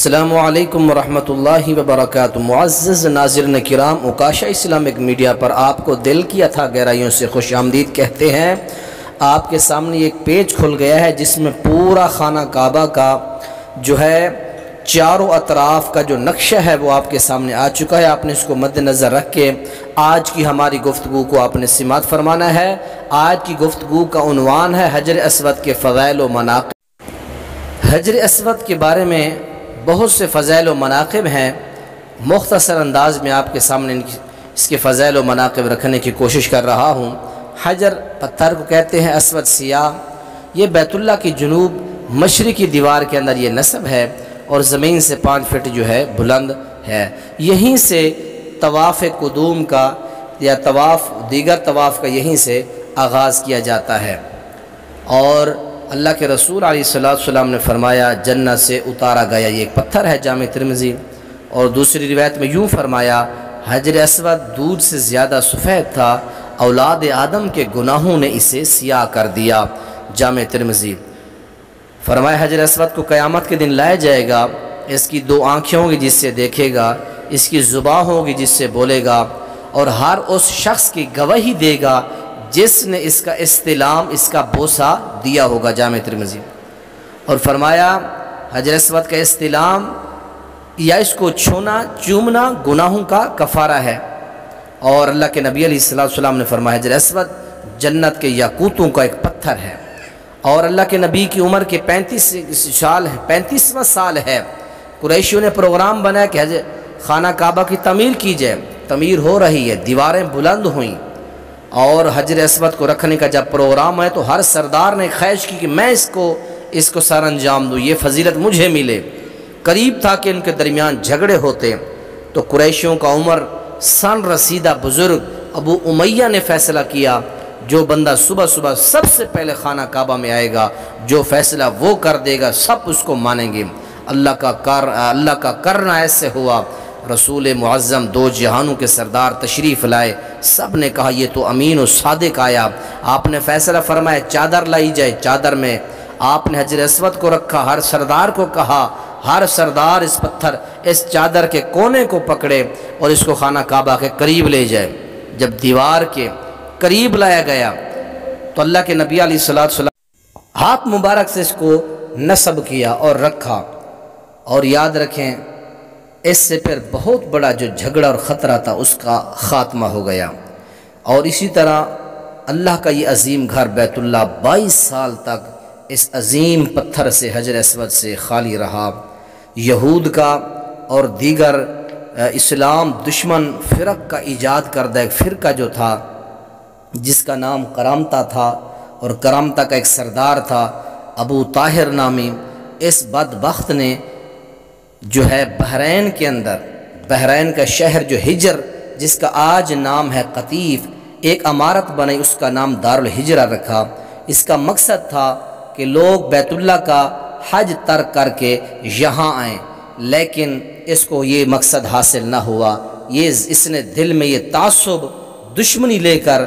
السلام علیکم ورحمۃ اللہ وبرکاتہ۔ معزز ناظرین کرام، عکاشہ اسلامک میڈیا پر آپ کو دل کی اتھا گہرائیوں سے خوش آمدید کہتے ہیں۔ آپ کے سامنے ایک پیج کھل گیا ہے جس میں پورا خانہ کعبہ کا جو ہے چاروں اطراف کا جو نقشہ ہے وہ آپ کے سامنے آ چکا ہے۔ آپ نے اس کو مد نظر رکھ کے آج کی ہماری گفتگو کو آپ نے سماعت فرمانا ہے۔ آج کی گفتگو کا عنوان ہے حجر اسود کے فضائل و مناقب۔ حجر اسود کے بارے میں بہت سے فضائل و مناقب ہیں، مختصر انداز میں آپ کے سامنے اس کے فضائل و مناقب رکھنے کی کوشش کر رہا ہوں۔ حجر پتھر کو کہتے ہیں، اسود سیاہ، یہ بیت اللہ کی جنوب مشرقی دیوار کے اندر یہ نصب ہے اور زمین سے 5 فٹ جو ہے بلند ہے۔ یہیں سے طواف قدوم کا یا دیگر طواف کا یہیں سے آغاز کیا جاتا ہے، اور اللہ کے رسول علیہ السلام نے فرمایا جنت سے اتارا گیا یہ ایک پتھر ہے، جامع ترمذی۔ اور دوسری روایت میں یوں فرمایا، حجر اسود دودھ سے زیادہ سفید تھا، اولاد آدم کے گناہوں نے اسے سیاہ کر دیا، جامع ترمذی۔ فرمایا حجر اسود کو قیامت کے دن لایا جائے گا، اس کی 2 آنکھیں ہوں گی جس سے دیکھے گا، اس کی زبان ہوگی جس سے بولے گا، اور ہر اس شخص کی گواہی دے گا جس نے اس کا استلام، اس کا بوسہ دیا ہوگا، جامع ترمذی۔ اور فرمایا حجر اسود کا استلام یا اس کو چھونا چومنا گناہوں کا کفارہ ہے۔ اور اللہ کے نبی علیہ السلام نے فرمایا حجر اسود جنت کے یاقوتوں کا ایک پتھر ہے، اور اللہ کے نبی کی عمر کے 35واں سال ہے۔ قریشیوں نے پروگرام بنایا کہ خانہ کعبہ کی تعمیر کی جائے، تعمیر ہو رہی ہے، دیواریں بلند ہوئیں، اور حجر اسود کو رکھنے کا جب پروگرام ہے تو ہر سردار نے خواہش کی کہ میں اس کو سر انجام دوں، یہ فضیلت مجھے ملے۔ قریب تھا کہ ان کے درمیان جھگڑے ہوتے تو قریشیوں کا عمر سن رسیدہ بزرگ ابو امیہ نے فیصلہ کیا، جو بندہ صبح صبح سب سے پہلے خانہ کعبہ میں آئے گا، جو فیصلہ وہ کر دے گا سب اس کو مانیں گے۔ اللہ کا کرنا ایسے ہوا، رسول معظم 2 جہانوں کے سردار تشریف لائے، سب نے کہا یہ تو امین و صادق آیا۔ آپ نے فیصلہ فرمایا چادر لائی جائے، چادر میں آپ نے حجر اسود کو رکھا، ہر سردار کو کہا ہر سردار اس چادر کے کونے کو پکڑے اور اس کو خانہ کعبہ کے قریب لے جائے۔ جب دیوار کے قریب لایا گیا تو اللہ کے نبی علیہ السلام ہاتھ مبارک سے اس کو نصب کیا اور رکھا، اور یاد رکھیں اس سے پھر بہت بڑا جو جھگڑا اور خطرہ تھا اس کا خاتمہ ہو گیا۔ اور اسی طرح اللہ کا یہ عظیم گھر بیت اللہ 22 سال تک اس عظیم پتھر سے حجر اسود سے خالی رہا۔ یہود کا اور دیگر اسلام دشمن فرق کا ایجاد کردہ ایک فرقہ جو تھا جس کا نام کرامتہ تھا، اور کرامتہ کا ایک سردار تھا ابو طاہر نامی، اس بدبخت نے جو ہے بحرین کے اندر، بحرین کا شہر جو ہجر جس کا آج نام ہے قطیف، ایک عمارت بنائی، اس کا نام دارالحجرہ رکھا۔ اس کا مقصد تھا کہ لوگ بیت اللہ کا حج ترک کر کے یہاں آئیں، لیکن اس کو یہ مقصد حاصل نہ ہوا۔ اس نے دل میں یہ تعصب دشمنی لے کر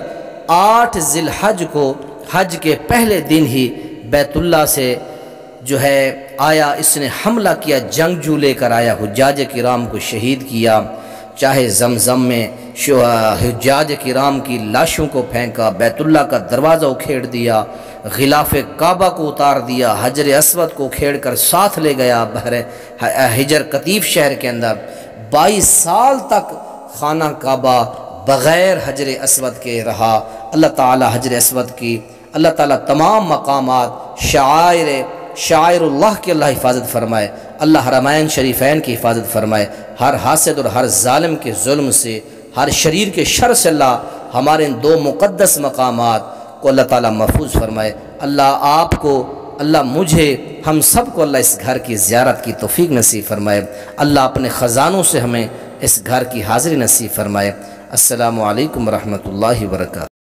8 ذی الحج کو حج کے پہلے دن ہی بیت اللہ سے جو ہے آیا، اس نے حملہ کیا، جنگجو لے کر آیا، حجاج کرام کو شہید کیا، چاہے زمزم میں حجاج کرام کی لاشوں کو پھینکا، بیت اللہ کا دروازہ اکھیڑ دیا، غلاف کعبہ کو اتار دیا، حجر اسود کو کھیڑ کر ساتھ لے گیا ہجر قطیف شہر کے اندر۔ 22 سال تک خانہ کعبہ بغیر حجر اسود کے رہا۔ اللہ تعالی حجر اسود کی، اللہ تعالی تمام مقامات شاعر اللہ کی اللہ حفاظت فرمائے، اللہ حرمین شریفین کی حفاظت فرمائے، ہر حاسد اور ہر ظالم کے ظلم سے، ہر شریر کے شر سے اللہ ہمارے ان 2 مقدس مقامات کو اللہ تعالیٰ محفوظ فرمائے۔ اللہ آپ کو، اللہ مجھے، ہم سب کو اللہ اس گھر کی زیارت کی توفیق نصیب فرمائے۔ اللہ اپنے خزانوں سے ہمیں اس گھر کی حاضری نصیب فرمائے۔ السلام علیکم ورحمۃ اللہ وبرکاتہ۔